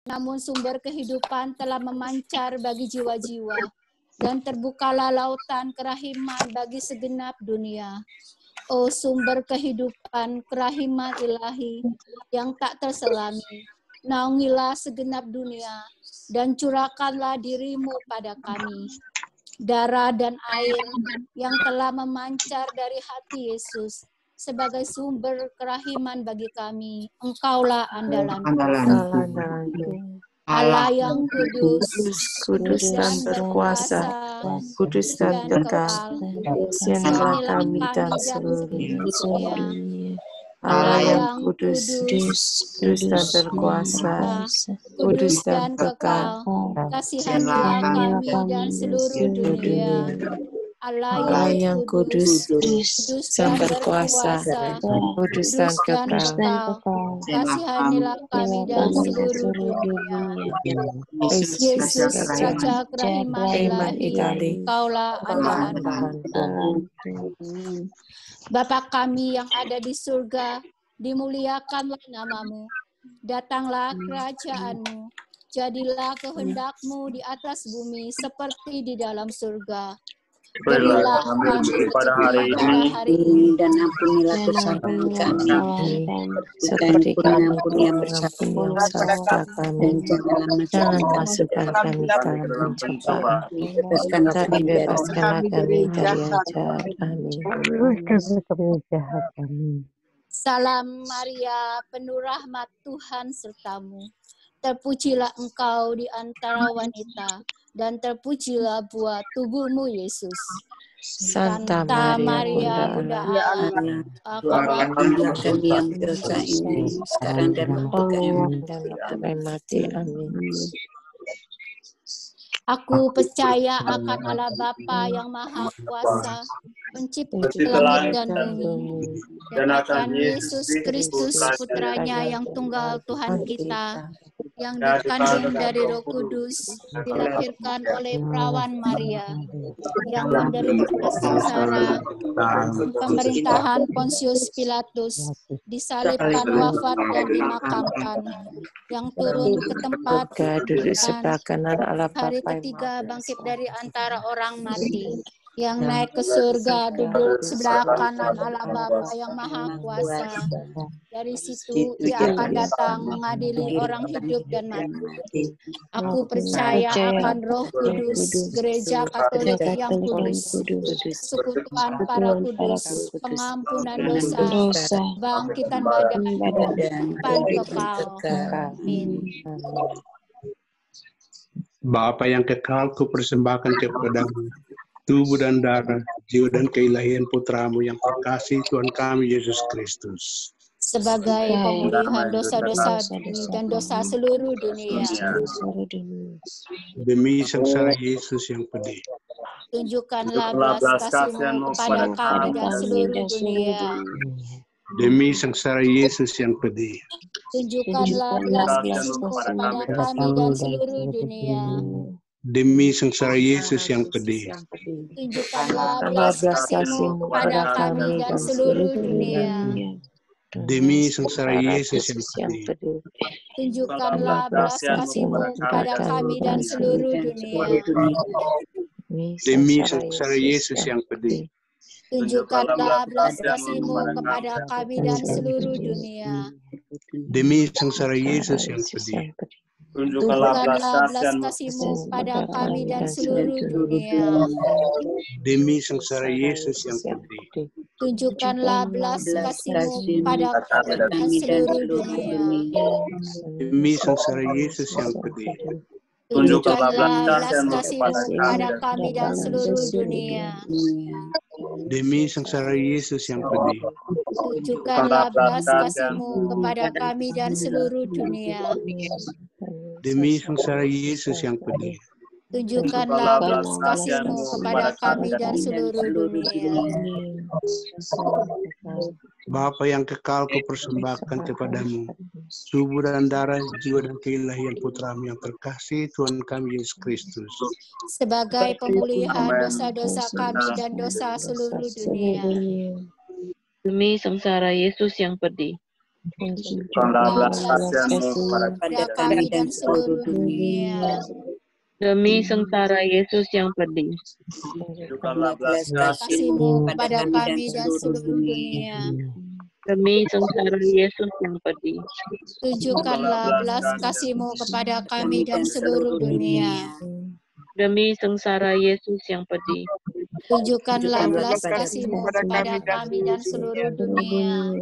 namun sumber kehidupan telah memancar bagi jiwa-jiwa, dan terbukalah lautan kerahiman bagi segenap dunia. Oh sumber kehidupan, kerahiman ilahi yang tak terselami, naungilah segenap dunia, dan curahkanlah dirimu pada kami. Darah dan air yang telah memancar dari hati Yesus sebagai sumber kerahiman bagi kami, Engkaulah andalanku. Allah yang kudus, kudus dan berkuasa, kudus dan kekal, kasihanlah kami dan seluruh dunia. Allah yang kudus, kudus dan berkuasa, kudus dan kekal, kasihanilah kami dan seluruh dunia. Allah yang kudus, kudus dan berkuasa, kudus dan kekal, kasihanilah kami dan seluruh dunia. Yesus Raja kerahiman ilahi, Engkaulah andalanku. Bapa kami yang ada di surga, dimuliakanlah namamu. Datanglah kerajaanmu, jadilah kehendak-Mu di atas bumi seperti di dalam surga. Berilah kami pada hari ini, dan ampunilah kesalahan kami, seperti kami ampuni yang bersalah kami, jangan masukkan kami ke dalam pencobaan, tapi bebaskanlah kami dari yang jahat. Amin. Salam Maria, penuh rahmat Tuhan sertamu. Terpujilah engkau di antara wanita, dan terpujilah buah tubuhmu Yesus. Santa Maria, Bunda Allah, ampunilah kami yang dosa ini, sekarang dan waktu kami mati. Amin. Aku percaya akan Allah Bapa yang Maha Kuasa, pencipta langit dan bumi, dan akan Yesus Kristus Putranya yang tunggal Tuhan kita, yang dikandung dari Roh Kudus, dilahirkan oleh perawan Maria, yang menderita sengsara, pemerintahan Pontius Pilatus, disalibkan, wafat dan dimakamkan, yang turun ke tempat hari ketiga bangkit dari antara orang mati, yang naik ke surga, duduk sebelah kanan Allah Bapa yang Maha Kuasa. Dari situ Ia akan datang mengadili orang hidup dan mati. Aku percaya akan Roh Kudus, Gereja Katolik yang kudus, persekutuan para kudus, pengampunan dosa, bangkitan badan, kehidupan kekal. Amin. Bapa yang kekal, kupersembahkan kepadamu tubuh dan darah, jiwa dan keilahian Putramu yang terkasih, Tuhan kami Yesus Kristus, sebagai pemulihan dosa-dosa dan dosa seluruh dunia. Demi sengsara Yesus yang pedih, tunjukkanlah belas kasih-Mu kepada kami dan seluruh dunia. Demi sengsara Yesus yang pedih, tunjukkanlah belas kasih-Mu kepada kami dan seluruh dunia. Demi sengsara Yesus yang pedih, tunjukkanlah belas kasih-Mu kepada kami dan seluruh dunia. Demi sengsara Yesus yang pedih, tunjukkanlah belas kasih-Mu kepada kami dan seluruh dunia. Demi sengsara Yesus yang pedih, tunjukkanlah belas kasih-Mu kepada kami dan seluruh dunia. Demi sengsara Yesus yang pedih, tunjukkanlah belas kasih-Mu kepada kami dan seluruh dunia. Demi sengsara Yesus yang pedih, tunjukkanlah belas kasih-Mu kepada kami dan seluruh dunia. Demi sengsara Yesus yang pedih, tunjukkanlah belas kasih-Mu kepada kami dan seluruh dunia. Demi sengsara Yesus yang pedih, tunjukkanlah belas kasih-Mu kepada kami dan seluruh dunia. Demi sengsara Yesus yang pedih, tunjukkanlah belas kasih-Mu kepada kami dan seluruh dunia. Bapa yang kekal, kupersembahkan kepadamu tubuh dan darah, jiwa dan keilahian Putramu yang terkasih, Tuhan kami Yesus Kristus, sebagai pemulihan dosa-dosa kami dan dosa seluruh dunia. Demi sengsara Yesus yang pedih, Tunjukkanlah belas kasihan-Mu kepada kami dan seluruh dunia. Demi sengsara Yesus yang pedih. Tunjukkanlah belas kasihan-Mu kepada kami dan seluruh dunia. Demi sengsara Yesus yang pedih. Tunjukkanlah belas kasih-Mu kepada kami dan seluruh dunia. Demi sengsara Yesus yang pedih. Tunjukkanlah belas kasih-Mu kepada kami dan seluruh dunia.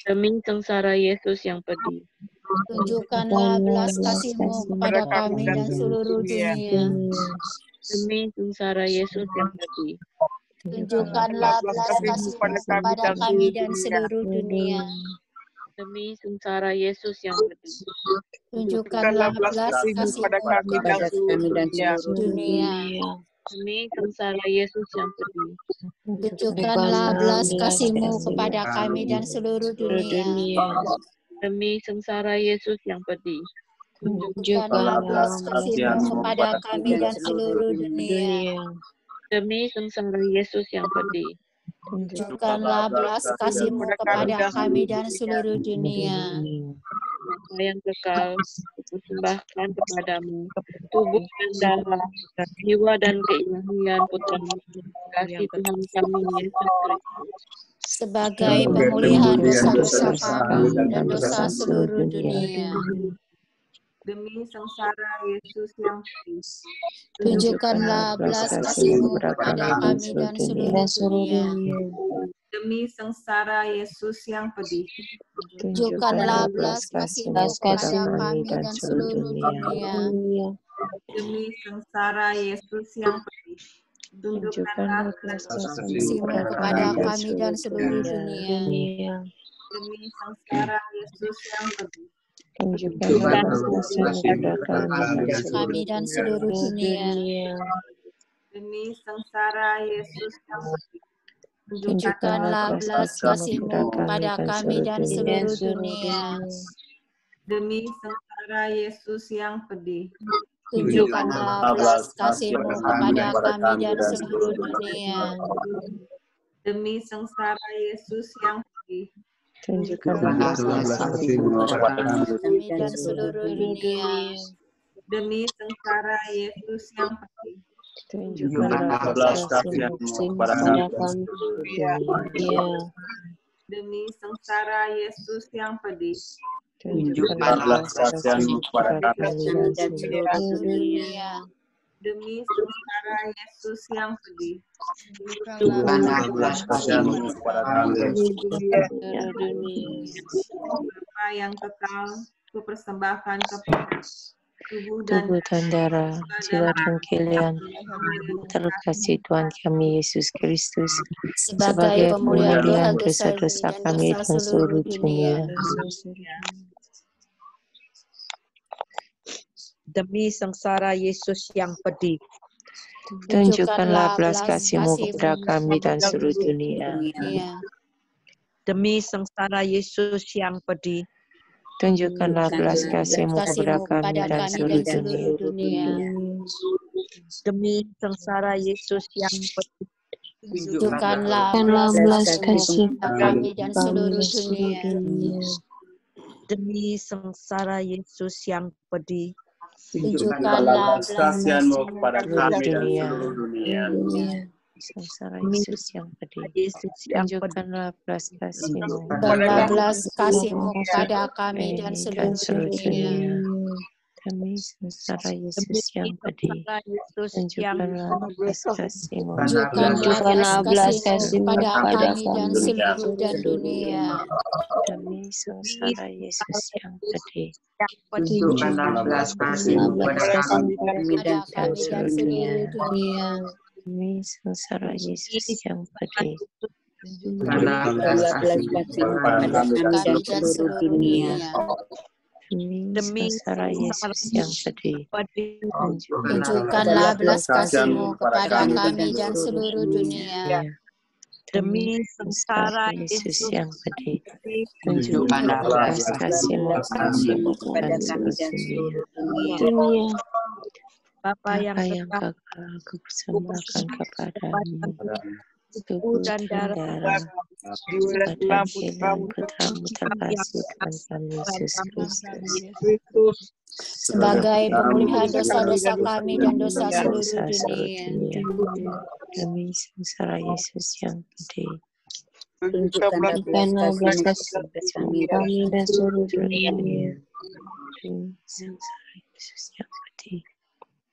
Demi sengsara Yesus yang pedih. Tunjukkanlah belas kasih-Mu kepada kami dan seluruh dunia. Demi sengsara Yesus yang pedih. Tunjukkanlah belas kasih-Mu kepada kami dan seluruh dunia. Demi sengsara Yesus yang pedih. Tunjukkanlah belas kasih-Mu kepada kami dan seluruh dunia. Demi sengsara Yesus yang pedih. Tunjukkanlah belas kasih-Mu kepada kami dan seluruh dunia. Demi sengsara Yesus yang pedih. Tunjukkanlah belas kasih-Mu kepada kami dan seluruh dunia. Demi sengsara Yesus yang pedih. Tunjukkanlah belas kasih-Mu kepada kami dan seluruh dunia. Bapa yang kekal, persembahkan kepadamu tubuh dan darah, jiwa dan keilahian Putra-Mu, kasih Tuhan kami Yesus Kristus, sebagai pemulihan dosa-dosa kami dan dosa seluruh dunia. Demi sengsara Yesus yang pedih. Tunjukkanlah belas kasih-Mu kepada kami dan seluruh dunia. Demi sengsara Yesus yang pedih. Tunjukkanlah belas kasih-Mu kepada kami dan seluruh dunia. Demi sengsara Yesus yang pedih. Tunjukkanlah belas kasih-Mu kepada kami dan seluruh dunia. Demi sengsara Yesus yang pedih. Tunjukkanlah belas kasihan-Mu kepada kami dan seluruh dunia. Demi sengsara Yesus yang pedih. Tunjukkanlah belas kasih-Mu kepada kami dan seluruh dunia. Demi sengsara Yesus yang pedih. Tunjukkanlah belas kasih-Mu kepada kami dan seluruh dunia. Demi sengsara Yesus yang pedih. Tunjukkanlah belas kasihan-Mu kepada kami dan seluruh dunia. Demi sengsara Yesus yang pedih. Tunjukkanlah belas kasihan-Mu kepada kami demi sengsara Yesus yang pedih. Tunjukkanlah kasihan-Mu kepada kami dan seluruh dunia. Demi sengsara Yesus yang pedih. Tunjukkanlah belas kasihan-Mu kepada kami dan seluruh dunia. Bapa yang kekal, kupersembahkan kepada tubuh dan darah, jiwa dan kekayaan terkasih Tuhan kami Yesus Kristus sebagai pemulihan dosa-dosa kami dan seluruh dunia. Demi sengsara Yesus yang pedih. Tunjukkanlah belas kasih-Mu kepada kami dan seluruh dunia. Demi sengsara Yesus yang pedih. Tunjukkanlah belas kasih-Mu kepada kami dan seluruh dunia. Demi sengsara Yesus yang pedih. Tunjukkanlah belas kasih kepada kami dan seluruh dunia. Demi sengsara Yesus yang pedih. Tunjukkanlah belas kasihan-Mu kepada kami dan seluruh dunia. Sengsara Yesus yang pedih. Tunjukkanlah belas kasih-Mu. Tunjukkanlah belas kasih-Mu kepada kami dan seluruh dunia. Demi sengsara Yesus yang pedih. Tunjukkanlah belas kasih-Mu. Tunjukkanlah belas kasih-Mu kepada kami dan seluruh dunia. Demi sengsara Yesus yang pedih. Tunjukkanlah belas kasih-Mu kepada kami dan seluruh dunia. Demi sengsara Yesus yang pedih. Tunjukkanlah belas kasih-Mu kepada kami dan seluruh dunia. Demi sengsara Yesus yang pedih. Tunjukkanlah belas kasih-Mu kepada kami dan seluruh dunia. Demi sengsara Yesus yang pedih. Tunjukkanlah belas kasih-Mu kepada kami dan seluruh dunia. Bapa yang kekal, aku persembahkan kepadamu tubuh dan darah, sebagai kalian putramu terkasih Tuhan kami Yesus Kristus, sebagai pemulihan dosa-dosa kami dan dosa seluruh dunia. demi sengsara Yesus yang pedih, Tunjukkanlah belas kasih kami dan seluruh dunia, demi sengsara Yesus yang pedih,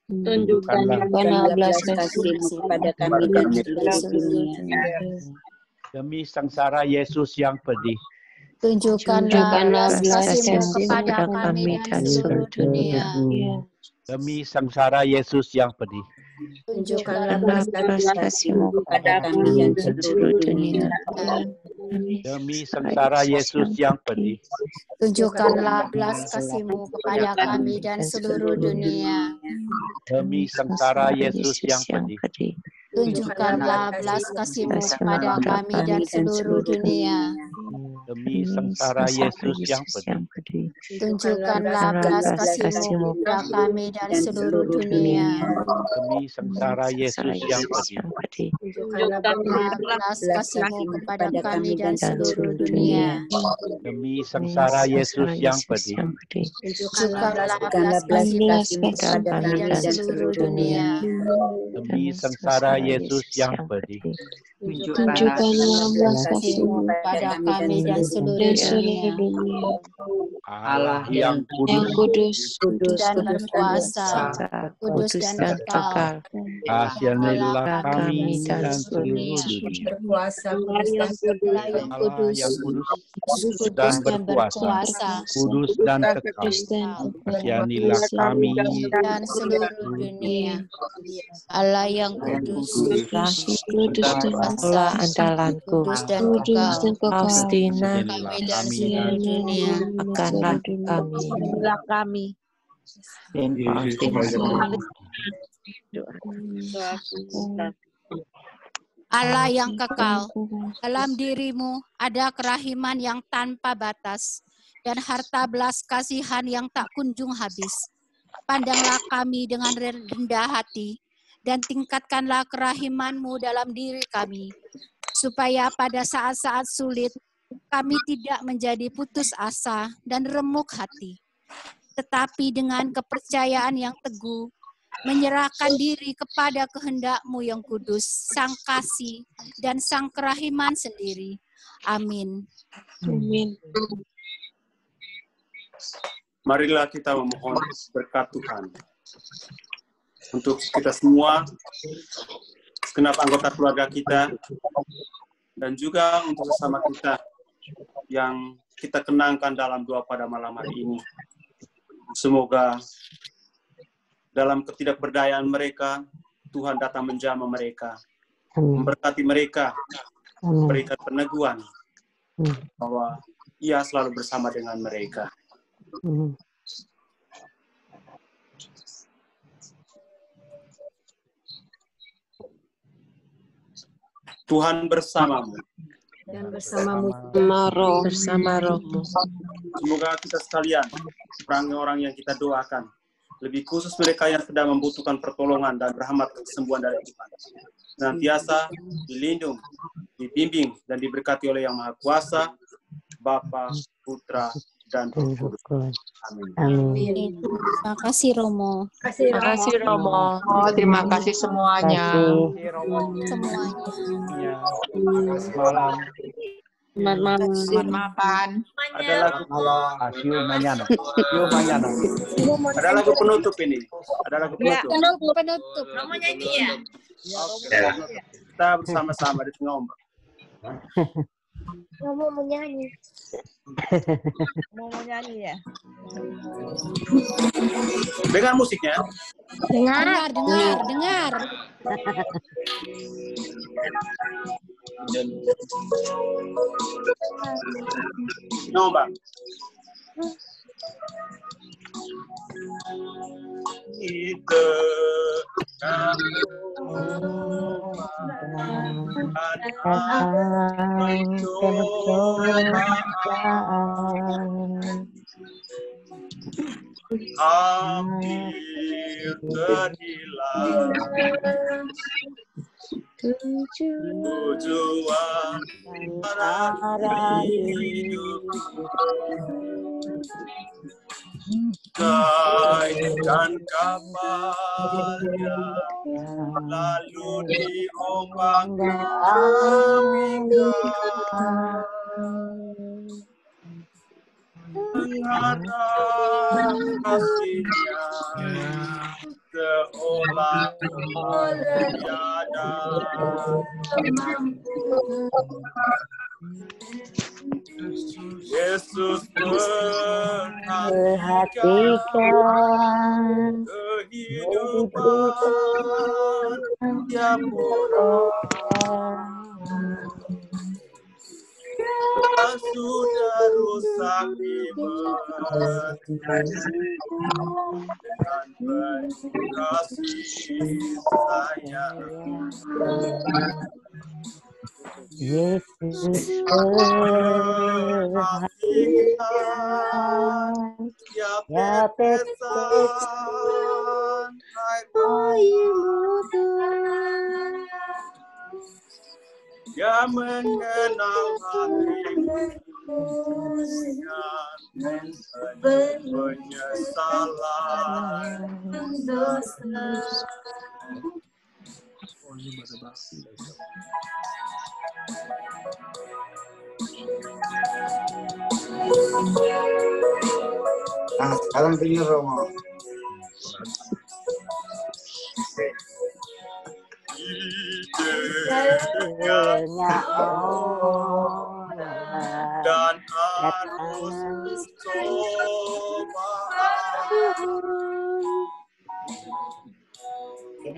Tunjukkanlah belas kasih-Mu kepada kami dan seluruh dunia. Demi sengsara Yesus yang pedih, Tunjukkanlah belas kasih-Mu kasih-Mu kepada kami dan seluruh dunia. demi sengsara Yesus yang pedih, Tunjukkanlah belas kasih-Mu kepada kami dan seluruh dunia, demi sengsara Yesus yang pedih, Tunjukkanlah belas kasih-Mu kepada kami dan seluruh dunia. demi sengsara Yesus yang pedih, Tunjukkanlah belas kasih-Mu kepada kami dan seluruh dunia. demi sengsara Yesus yang pedih, Tunjukkanlah belas kasih-Mu kepada kami dan seluruh dunia. demi sengsara Yesus yang pedih, Tunjukkanlah belas kasih-Mu kepada kami dan seluruh dunia. demi sengsara Yesus yang pedih, Tunjukkanlah belas kasih-Mu kepada kami dan seluruh dunia. demi sengsara Yesus yang pedih, Tunjukkanlah belas kasih-Mu kepada kami dan seluruh dunia. Allah yang kudus, Dan berkuasa, kudus dan kekal. kasihanilah kami dan seluruh dunia. Berkuasa, Allah yang Allah yang kudus dan berkuasa, kudus dan kekal, kasihanilah kami dan seluruh dunia. Allah yang kudus, Allah andalanku, kudus dan kekal, Faustina kami dan seluruh dunia. akanlah kami. kami. Dan Faustina Allah yang kekal, dalam dirimu ada kerahiman yang tanpa batas dan harta belas kasihan yang tak kunjung habis. Pandanglah kami dengan rendah hati dan tingkatkanlah kerahiman-Mu dalam diri kami, supaya pada saat-saat sulit kami tidak menjadi putus asa dan remuk hati, tetapi dengan kepercayaan yang teguh, menyerahkan diri kepada kehendak-Mu yang kudus, Sang Kasih, dan Sang Kerahiman sendiri. Amin. Amin. Marilah kita memohon berkat Tuhan untuk kita semua, segenap anggota keluarga kita, dan juga untuk sesama kita yang kita kenangkan dalam doa pada malam hari ini. Semoga dalam ketidakberdayaan mereka, Tuhan datang menjamah mereka, memberkati mereka, berikan peneguhan bahwa Ia selalu bersama dengan mereka. Tuhan bersamamu. Dan bersamamu bersama rohmu. Semoga kita sekalian, orang-orang yang kita doakan, lebih khusus mereka yang sedang membutuhkan pertolongan dan rahmat kesembuhan dari Tuhan, senantiasa dilindung, dibimbing, dan diberkati oleh Yang Maha Kuasa, Bapa, Putra, dan Roh Kudus. Amin. Amin. Terima kasih Romo. Terima kasih Romo. Terima kasih semuanya. Semuanya. Malam. Selamat malam. Selamat makan. Ada lagu Mañana. Ada lagu penutup ini. Ada lagu penutup. Penutup. Romo nyanyi ya? Ya. Kita bersama-sama di tengah ombak. Romo mau nyanyi. Mau nyanyi ya? Dengan musiknya. Dengar. Ombak. Kita hampir terhilang tujuan arah hidup, kaitkan kapalnya lalu diombang ambingkan, menghadap kasihnya seolah tiada mampu. Yesus perhatikan kehidupan tiap orang yang sudah rusak dengan penuh kasih sayang. Yesus perhatikan tiap tetesan air mata, Dia mengenal hatimu dengan penyesalan dosa. Nah, sekarang dengar Romo. Idenya orang dan arus cobaan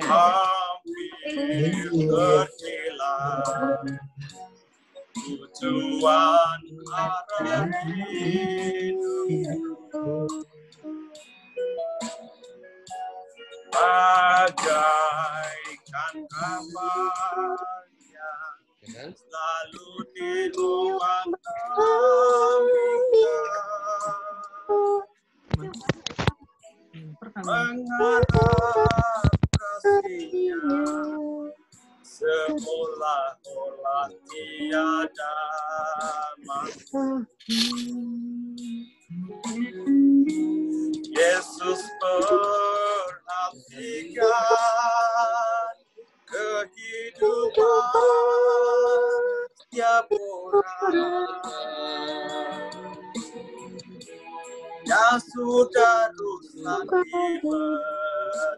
hampir terhilang tujuan arah hidup, bagaikan kapal yang selalu diluang mengharap kasihnya seolah-olah tiada mampu. Yesus perhatikan kehidupan tiap orang yang sudah rusak dibetulkan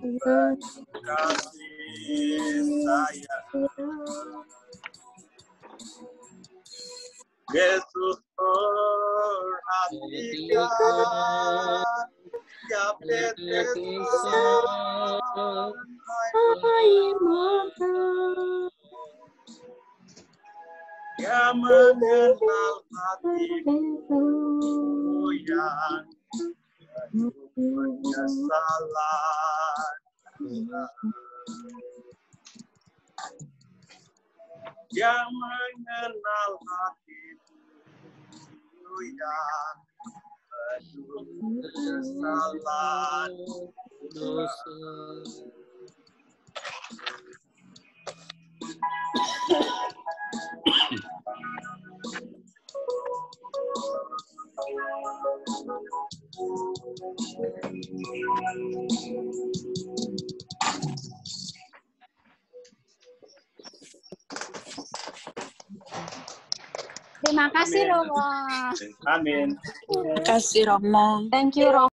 dengan penuh kasih sayang. Yesus perhatikan tiap tetesan air mata, Dia mengenal hatimu yang penuh penyesalan. Dia mengenal hatimu yang penuh penyesalan dosa. Terima kasih Romo. Amin. Terima kasih Romo. Thank you Romo.